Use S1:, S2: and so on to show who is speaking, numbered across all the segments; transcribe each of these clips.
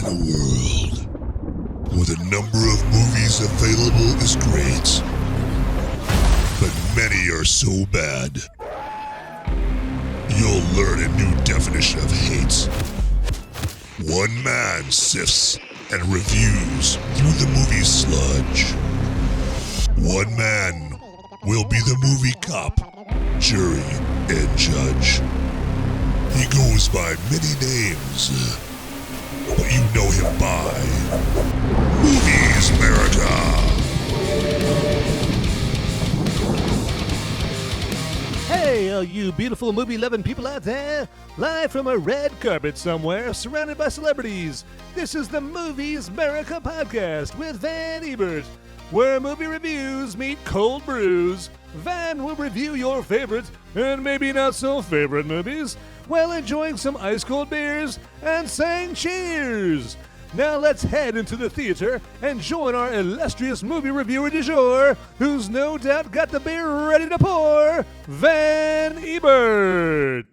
S1: a world where the number of movies available is great, but many are so bad, you'll learn a new definition of hate. One man sifts and reviews through the movie sludge. One man will be the movie cop, jury, and judge. He goes by many names, but you know him by Movies Merica.
S2: Hey, all you beautiful movie-loving people out there, live from a red carpet somewhere, surrounded by celebrities. This is the Movies Merica podcast with Van Ebert, where movie reviews meet cold brews. Van will review your favorite and maybe not so favorite movies while enjoying some ice-cold beers and saying cheers. Now let's head into the theater and join our illustrious movie reviewer du jour, who's no doubt got the beer ready to pour, Van Ebert.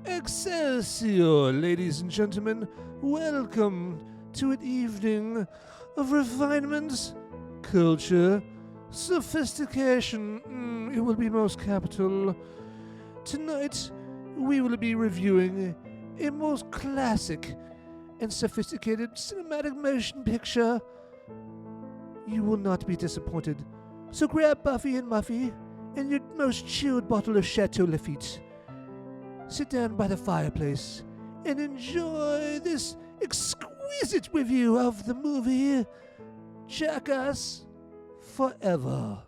S2: Excelsior, ladies and gentlemen. Welcome to an evening of refinement, culture, sophistication. It will be most capital. Tonight, we will be reviewing a most classic and sophisticated cinematic motion picture. You will not be disappointed. So grab Buffy and Muffy and your most chilled bottle of Chateau Lafite. Sit down by the fireplace and enjoy this exquisite review of the movie Jackass Forever.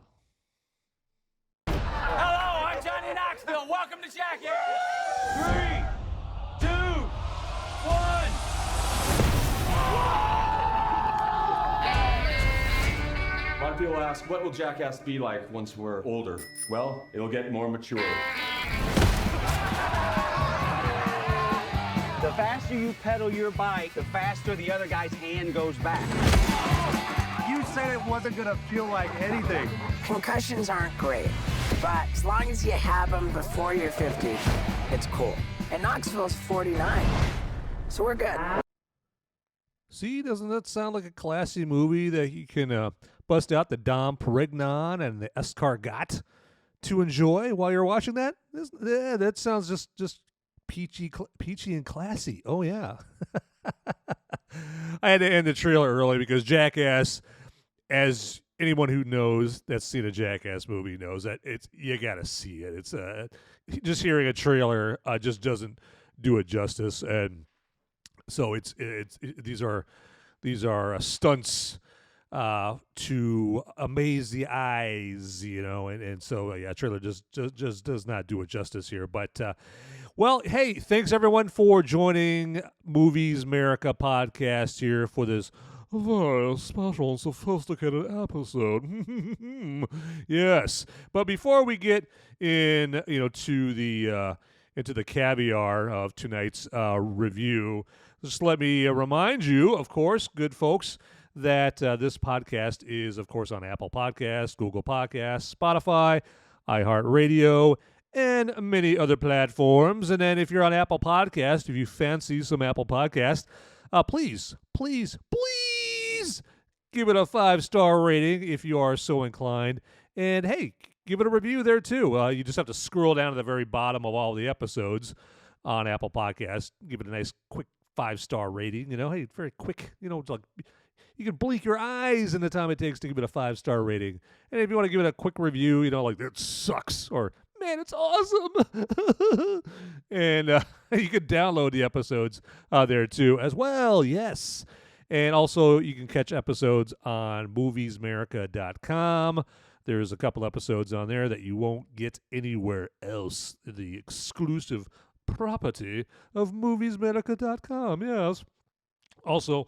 S3: Hello, I'm Johnny Knoxville. Welcome to Jackass. 3, 2, 1.
S4: A lot of people ask, what will Jackass be like once we're older? Well, it'll get more mature.
S3: The faster you pedal your bike, the faster the other guy's hand goes back.
S5: You said it wasn't gonna feel like anything.
S6: Concussions aren't great, but as long as you have them before you're 50, it's cool. And Knoxville's 49, so we're good.
S2: See, doesn't that sound like a classy movie that you can bust out the Dom Perignon and the Escargot to enjoy while you're watching that? Yeah, that sounds just peachy and classy. Oh, yeah. I had to end the trailer early because Jackass, as anyone who knows that's seen a Jackass movie knows, that you got to see it. It's just hearing a trailer just doesn't do it justice, and so these are stunts to amaze the eyes, and so yeah, trailer just does not do it justice here, but. Well, hey, thanks everyone for joining Movies Merica podcast here for this very special and sophisticated episode. Yes, but before we get into the caviar of tonight's review, just let me remind you, of course, good folks, that this podcast is, of course, on Apple Podcasts, Google Podcasts, Spotify, iHeartRadio, and many other platforms. And then if you're on Apple Podcast, if you fancy some Apple Podcast, please give it a 5-star rating if you are so inclined. And hey, give it a review there too. You just have to scroll down to the very bottom of all the episodes on Apple Podcast. Give it a nice quick 5-star rating. Hey, very quick. Like you can blink your eyes in the time it takes to give it a 5-star rating. And if you want to give it a quick review, like that sucks or man, it's awesome. And you can download the episodes there too as well. Yes. And also you can catch episodes on moviesmerica.com. There's a couple episodes on there that you won't get anywhere else. The exclusive property of moviesmerica.com. Yes. Also,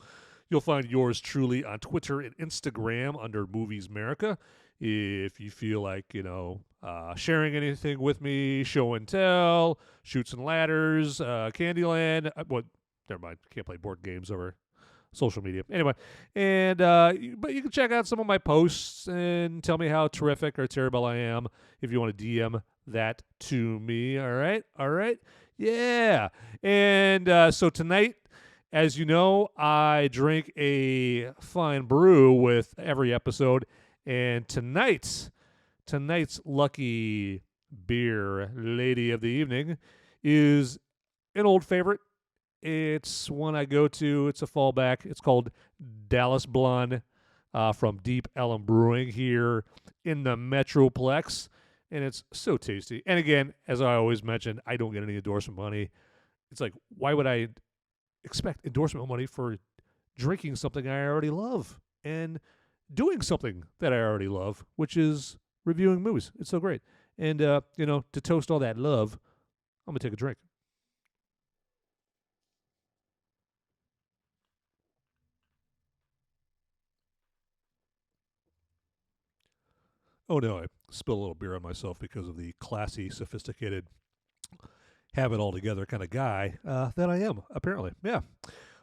S2: you'll find yours truly on Twitter and Instagram under Movies Merica. If you feel like, sharing anything with me, show and tell, Shoots and Ladders, Candyland. Never mind. Can't play board games over social media. Anyway, and but you can check out some of my posts and tell me how terrific or terrible I am if you want to DM that to me. All right. Yeah. And so tonight, as you know, I drink a fine brew with every episode. And tonight's lucky beer lady of the evening is an old favorite. It's one I go to. It's a fallback. It's called Dallas Blonde from Deep Ellum Brewing here in the Metroplex. And it's so tasty. And again, as I always mention, I don't get any endorsement money. It's like, why would I expect endorsement money for drinking something I already love and doing something that I already love, which is reviewing movies? It's so great. And, to toast all that love, I'm going to take a drink. Oh, no, I spilled a little beer on myself because of the classy, sophisticated, have it all together kind of guy that I am, apparently. Yeah.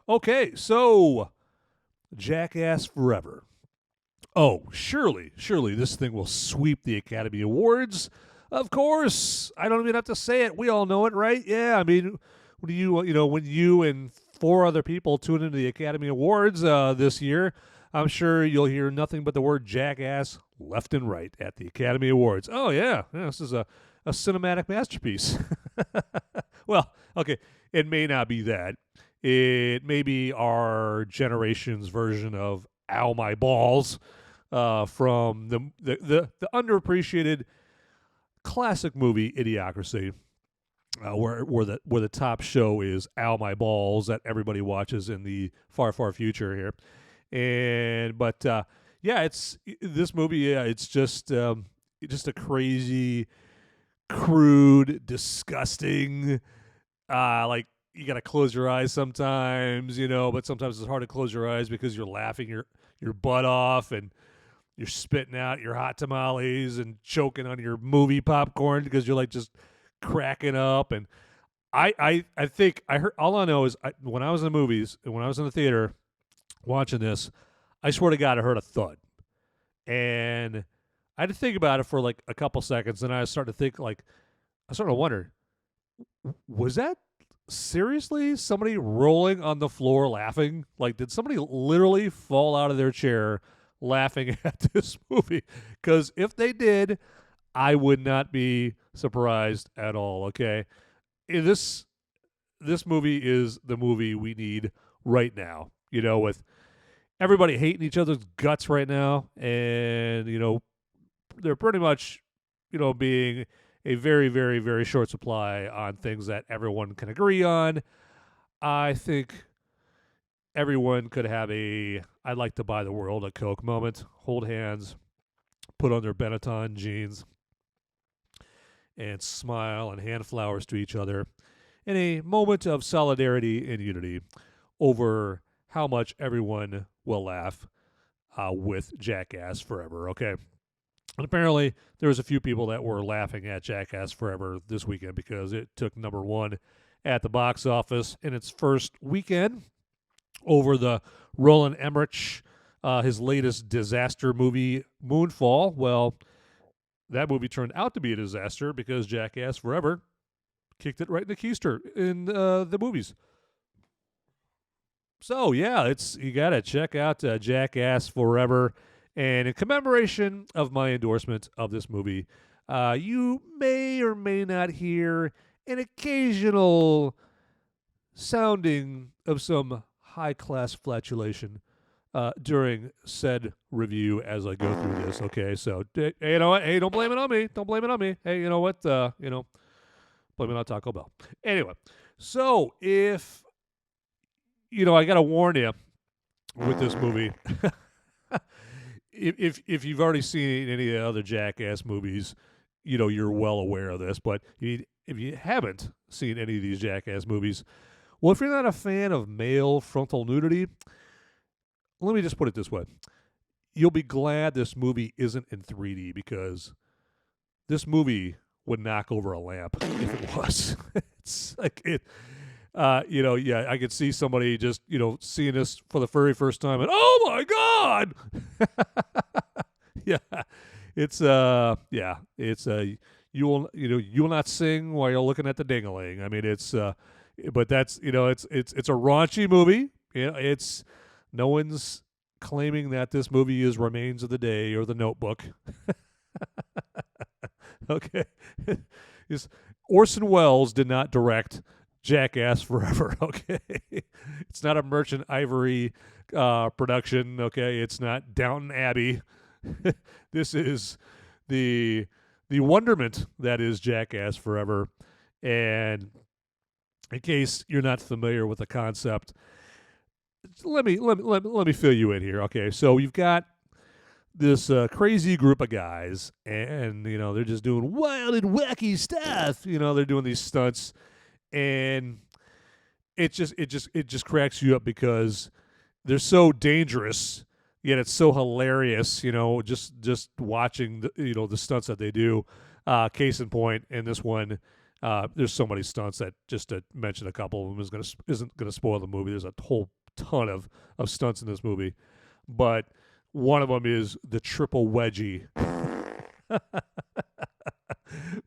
S2: Okay, so Jackass Forever. Oh, surely this thing will sweep the Academy Awards. Of course. I don't even have to say it. We all know it, right? Yeah, I mean, when you and 4 other people tune into the Academy Awards this year, I'm sure you'll hear nothing but the word Jackass left and right at the Academy Awards. Oh, yeah, this is a cinematic masterpiece. Well, okay, it may not be that. It may be our generation's version of Ow My Balls from the underappreciated classic movie Idiocracy, where the top show is Ow My Balls that everybody watches in the far, far future here. But it's this movie. Yeah, it's just a crazy, crude, disgusting. Like you gotta close your eyes sometimes, but sometimes it's hard to close your eyes because you're laughing your butt off and you're spitting out your hot tamales and choking on your movie popcorn because you're like just cracking up. And I think I heard, all I know is when I was in the movies and when I was in the theater watching this, I swear to God, I heard a thud. And I had to think about it for like a couple seconds, and I started to wonder, was that seriously somebody rolling on the floor laughing? Like, did somebody literally fall out of their chair laughing at this movie? Because if they did, I would not be surprised at all, okay? This movie is the movie we need right now, with everybody hating each other's guts right now, and, they're pretty much, being a very, very, very short supply on things that everyone can agree on. I think everyone could have I'd like to buy the world a Coke moment, hold hands, put on their Benetton jeans, and smile and hand flowers to each other in a moment of solidarity and unity over how much everyone will laugh with Jackass Forever, okay? And apparently there was a few people that were laughing at Jackass Forever this weekend because it took number 1 at the box office in its first weekend over the Roland Emmerich, his latest disaster movie, Moonfall. Well, that movie turned out to be a disaster because Jackass Forever kicked it right in the keister in the movies. So, yeah, you got to check out Jackass Forever. And in commemoration of my endorsement of this movie, you may or may not hear an occasional sounding of some high-class flatulation during said review as I go through this. Okay, so, hey, you know what? Hey, don't blame it on me. Don't blame it on me. Hey, you know what? Blame it on Taco Bell. Anyway, so if, I got to warn you with this movie. If you've already seen any of the other Jackass movies, you're well aware of this. But if you haven't seen any of these Jackass movies, well, if you're not a fan of male frontal nudity, let me just put it this way. You'll be glad this movie isn't in 3D because this movie would knock over a lamp if it was. It's like it. I could see somebody just, seeing this for the very first time and, oh my God! you will not sing while you're looking at the ding-a-ling. I mean, but that's it's a raunchy movie. It's no one's claiming that this movie is Remains of the Day or The Notebook. Okay, Orson Welles did not direct Jackass Forever. Okay, it's not a Merchant Ivory production. Okay, it's not Downton Abbey. This is the wonderment that is Jackass Forever. And in case you're not familiar with the concept, let me fill you in here. Okay, so you've got this crazy group of guys, and they're just doing wild and wacky stuff. They're doing these stunts, and it just cracks you up because they're so dangerous, yet it's so hilarious. Just watching the stunts that they do. Case in point, in this one, there's so many stunts that just to mention a couple of them isn't gonna spoil the movie. There's a whole ton of stunts in this movie, but one of them is the triple wedgie,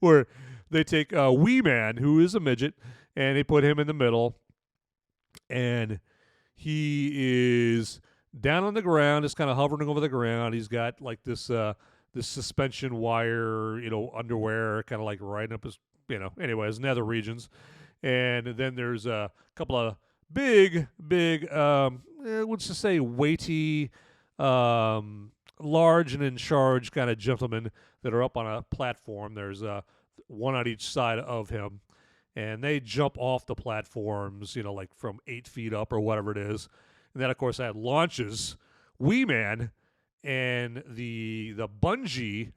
S2: where they take a wee man who is a midget and they put him in the middle, and he is down on the ground, just kind of hovering over the ground. He's got like this suspension wire, underwear, kind of like riding up his, anyways, nether regions. And then there's a couple of big, let's just say weighty, large and in charge kind of gentlemen that are up on a platform. There's one on each side of him, and they jump off the platforms, like from 8 feet up or whatever it is. And then, of course, that launches Wee Man, and the bungee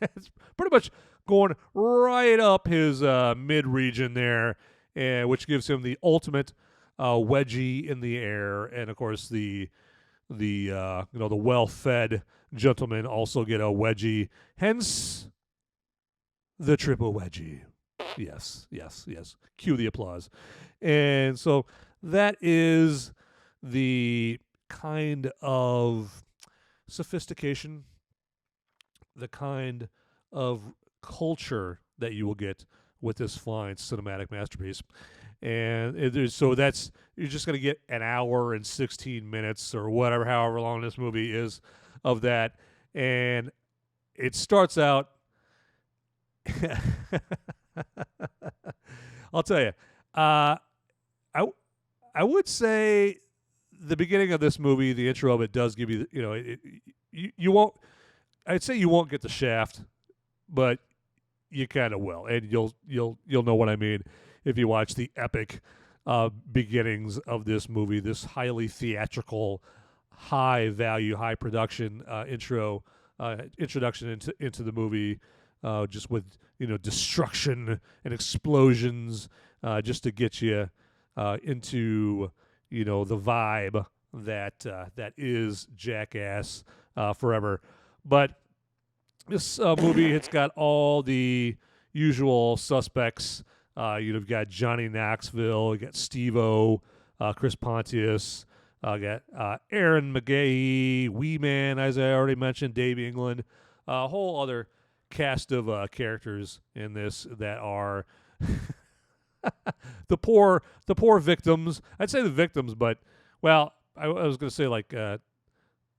S2: it's pretty much going right up his mid region there, which gives him the ultimate wedgie in the air. And of course, the well-fed gentlemen also get a wedgie, hence the triple wedgie. Yes. Cue the applause. And so that is the kind of sophistication, the kind of culture that you will get with this fine cinematic masterpiece. And so that's, you're just going to get an hour and 16 minutes or whatever, however long this movie is, of that. And it starts out, I'll tell you, I would say the beginning of this movie, the intro of it does give you, you won't, I'd say you won't get the shaft, but you kind of will, and you'll know what I mean if you watch the epic beginnings of this movie, this highly theatrical, high value, high production introduction into the movie, just with destruction and explosions, just to get you into the vibe that is Jackass Forever. But this movie, it's got all the usual suspects. You've got Johnny Knoxville, you got Steve-O, Chris Pontius, got Ehren McGahee, Wee Man, as I already mentioned, Dave England, a whole other cast of characters in this that are the poor victims. I'd say the victims, but well, I was going to say like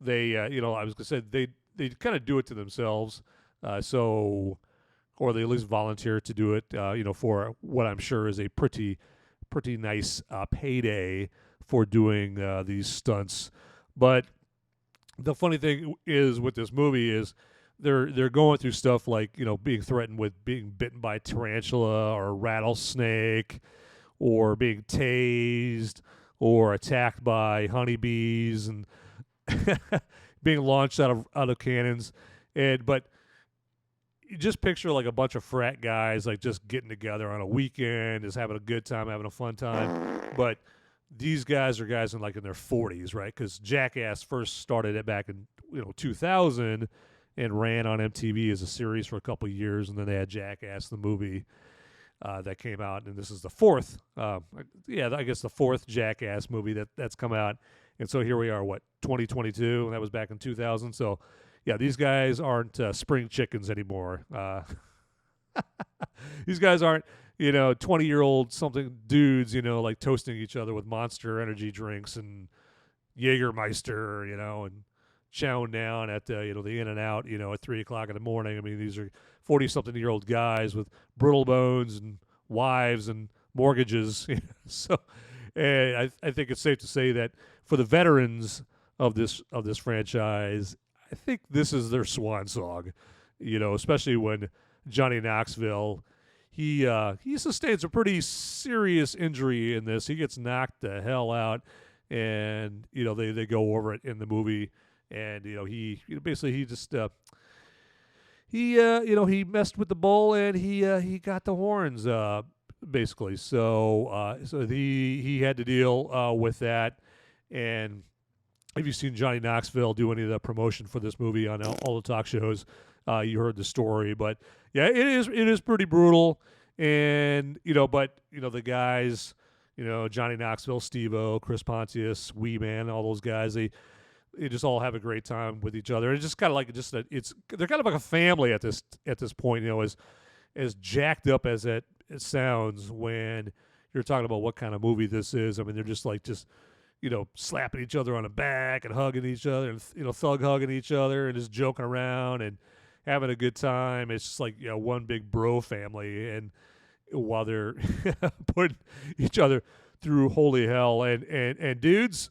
S2: they I was going to say they kind of do it to themselves, or they at least volunteer to do it, for what I'm sure is a pretty nice payday for doing these stunts. But the funny thing is with this movie is they're going through stuff like being threatened with being bitten by a tarantula or a rattlesnake, or being tased, or attacked by honeybees, and being launched out of cannons. But you just picture like a bunch of frat guys like just getting together on a weekend, just having a good time, having a fun time. But these guys are guys in their 40s, right? Because Jackass first started it back in 2000 and ran on MTV as a series for a couple of years, and then they had Jackass the movie that came out, and this is the fourth. I guess the fourth Jackass movie that's come out. And so here we are, 2022, and that was back in 2000. So, yeah, these guys aren't spring chickens anymore. These guys aren't, 20-year-old something dudes, like toasting each other with Monster energy drinks and Jägermeister, and chowing down at the In-N-Out, at 3 o'clock in the morning. I mean, these are 40-something-year-old guys with brittle bones and wives and mortgages. So, and I think it's safe to say that for the veterans of this franchise, I think this is their swan song. Especially when Johnny Knoxville, he sustains a pretty serious injury in this. He gets knocked the hell out, and they go over it in the movie. And he basically he just he messed with the bull, and he got the horns basically. So he had to deal with that. And if you've seen Johnny Knoxville do any of the promotion for this movie on all the talk shows, you heard the story. But yeah, it is pretty brutal. And but the guys, Johnny Knoxville, Steve-O, Chris Pontius, Wee Man, all those guys, they just all have a great time with each other. It's just kind of like they're kind of like a family at this point. As jacked up as it sounds when you're talking about what kind of movie this is. I mean, they're just slapping each other on the back and hugging each other, and thug hugging each other, and just joking around and having a good time. It's just like one big bro family, and while they're putting each other through holy hell. And dudes,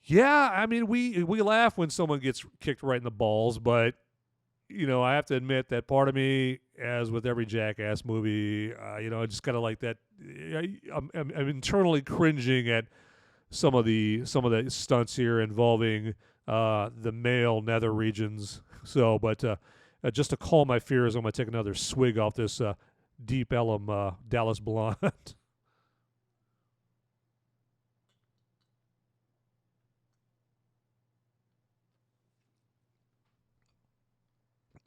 S2: yeah, I mean, we laugh when someone gets kicked right in the balls, but I have to admit that part of me, as with every Jackass movie, I just kind of like that. I'm internally cringing at some of the stunts here involving the male nether regions. So, but just to calm my fears, I'm gonna take another swig off this Deep Ellum Dallas Blonde.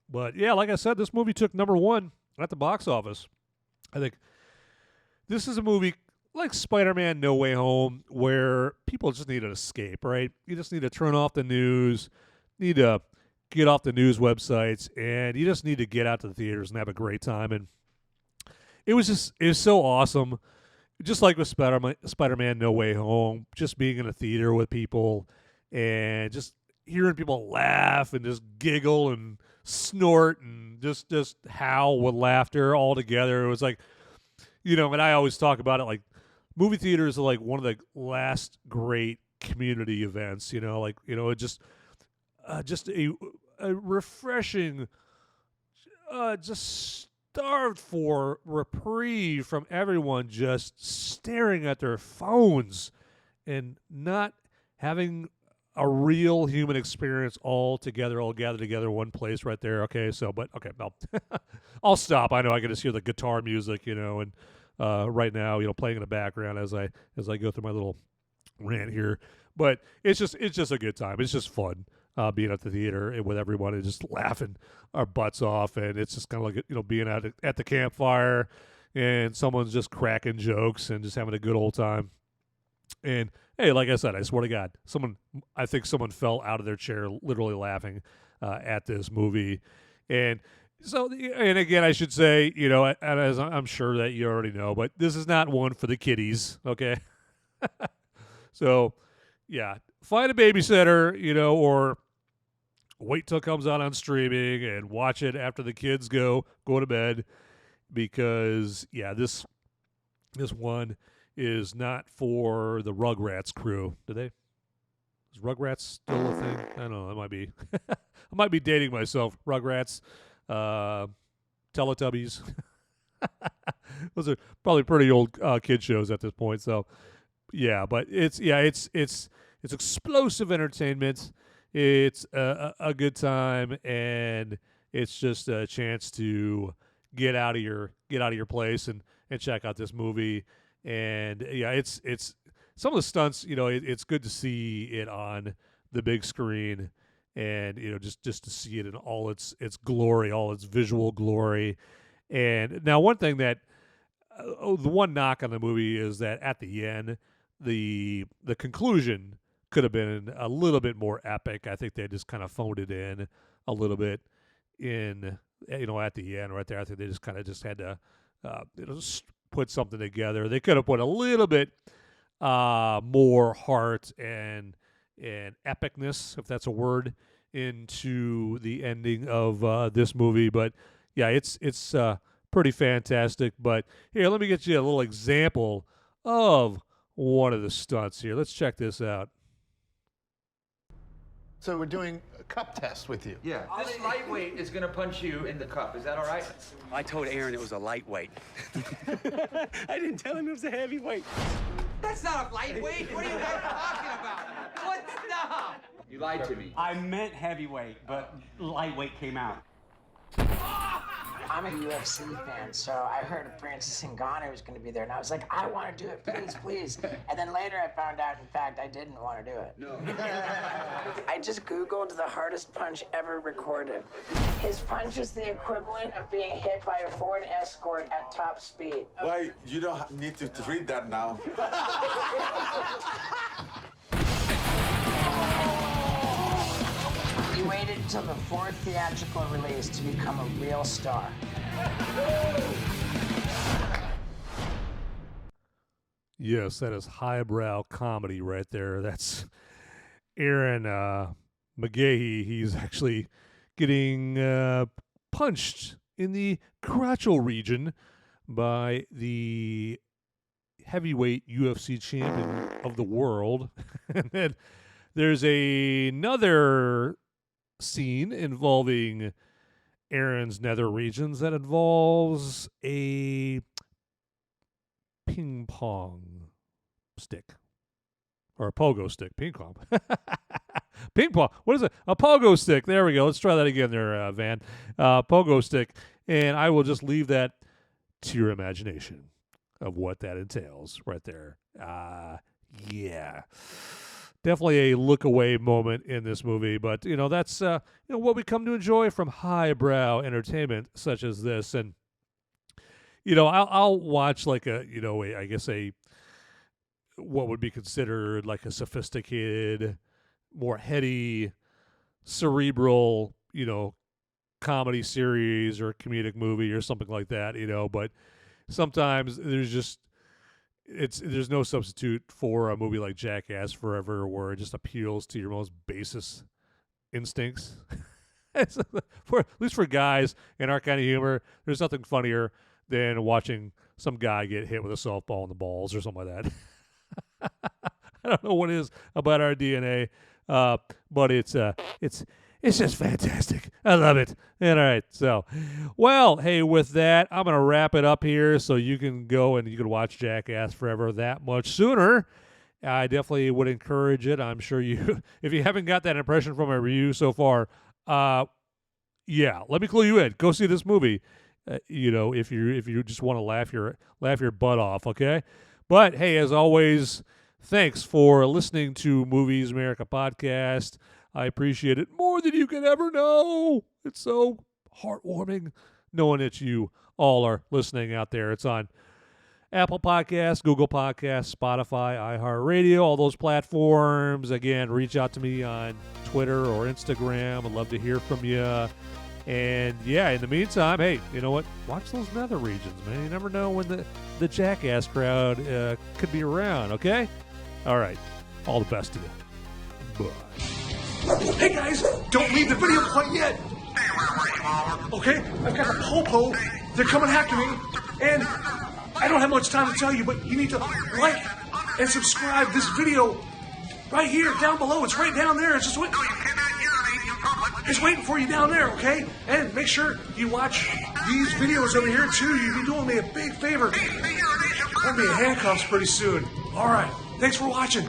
S2: But yeah, like I said, this movie took number 1 at the box office. I think this is a movie like Spider-Man No Way Home, where people just need an escape, right? You just need to turn off the news, need to get off the news websites, and you just need to get out to the theaters and have a great time. And it was so awesome. Just like with Spider-Man No Way Home, just being in a theater with people and just hearing people laugh and just giggle and snort and just howl with laughter all together. It was like, and I always talk about it like movie theaters are like one of the last great community events, it just a refreshing, just starved for reprieve from everyone just staring at their phones and not having a real human experience all gathered together in one place right there. Okay, I'll stop. I know I can just hear the guitar music, and right now, playing in the background as I go through my little rant here. But it's just a good time. It's just fun being at the theater with everyone and just laughing our butts off. And it's just kind of like being at the campfire and someone's just cracking jokes and just having a good old time. And hey, like I said, I swear to God, I think someone fell out of their chair literally laughing at this movie. And so, and again, I should say, and as I'm sure that you already know, but this is not one for the kiddies, okay? So, yeah, find a babysitter, or wait till it comes out on streaming and watch it after the kids go to bed, because, yeah, this one is not for the Rugrats crew. Is Rugrats still a thing? I don't know. It might be. I might be dating myself. Rugrats, Teletubbies. Those are probably pretty old kid shows at this point. So, yeah, but it's explosive entertainment. It's a good time, and it's just a chance to get out of your place and check out this movie. And yeah, it's some of the stunts, it's good to see it on the big screen, and just to see it in all its glory, all its visual glory. And now, one thing that the one knock on the movie is that at the end, the conclusion could have been a little bit more epic. I think they just kind of phoned it in a little bit. in, at the end right there. I think they just kind of had to put something together. They could have put a little bit more heart and epicness, if that's a word, into the ending of this movie. But yeah, it's pretty fantastic. But here, let me get you a little example of one of the stunts here. Let's check this out.
S7: So we're doing a cup test with you.
S8: Yeah. This lightweight is gonna punch you in the cup. Is that all right?
S9: I told Ehren it was a lightweight. I didn't tell him it was a heavyweight.
S3: That's not a lightweight. What are you guys talking about? What the?
S8: You lied to me.
S9: I meant heavyweight, but lightweight came out.
S6: I'm a UFC fan, so I heard Francis Ngannou was going to be there, and I was like, I want to do it, please, please. And then later I found out, in fact, I didn't want to do it.
S8: No.
S6: I just Googled the hardest punch ever recorded. His punch is the equivalent of being hit by a Ford Escort at top speed.
S10: Well, you don't need to read that now.
S6: He waited until the fourth theatrical release to become a real star.
S2: Yes, that is highbrow comedy right there. That's Ehren McGahee. He's actually getting punched in the crotchal region by the heavyweight UFC champion of the world. And then there's another scene involving Ehren's nether regions that involves a ping pong stick or a pogo stick. Ping pong. Ping pong. What is it? A pogo stick. There we go. Let's try that again there, Van. Pogo stick. And I will just leave that to your imagination of what that entails right there. Yeah. Definitely a look away moment in this movie, but that's what we come to enjoy from highbrow entertainment such as this. And I'll watch like I guess what would be considered like a sophisticated, more heady, cerebral, comedy series or comedic movie or something like that, but sometimes there's no substitute for a movie like Jackass Forever, where it just appeals to your most basest instincts. At least for guys in our kind of humor, there's nothing funnier than watching some guy get hit with a softball in the balls or something like that. I don't know what it is about our DNA, but it's just fantastic. I love it. And all right, so, well, hey, with that, I'm going to wrap it up here so you can go and you can watch Jackass Forever that much sooner. I definitely would encourage it. I'm sure you, if you haven't got that impression from my review so far, yeah, let me clue you in. Go see this movie, if you just want to laugh your butt off, okay? But, hey, as always, thanks for listening to Movies Merica Podcast. I appreciate it more than you can ever know. It's so heartwarming knowing that you all are listening out there. It's on Apple Podcasts, Google Podcasts, Spotify, iHeartRadio, all those platforms. Again, reach out to me on Twitter or Instagram. I'd love to hear from you. And, yeah, in the meantime, hey, you know what? Watch those nether regions, man. You never know when the Jackass crowd could be around, okay? All right. All the best to you. Bye.
S11: Hey guys, don't leave the video quite yet. Okay, I've got the popo. They're coming after me, and I don't have much time to tell you, but you need to like and subscribe this video right here down below. It's right down there. It's just it's waiting for you down there, okay? And make sure you watch these videos over here too. You'll be doing me a big favor. I'll be in handcuffs pretty soon. All right, thanks for watching.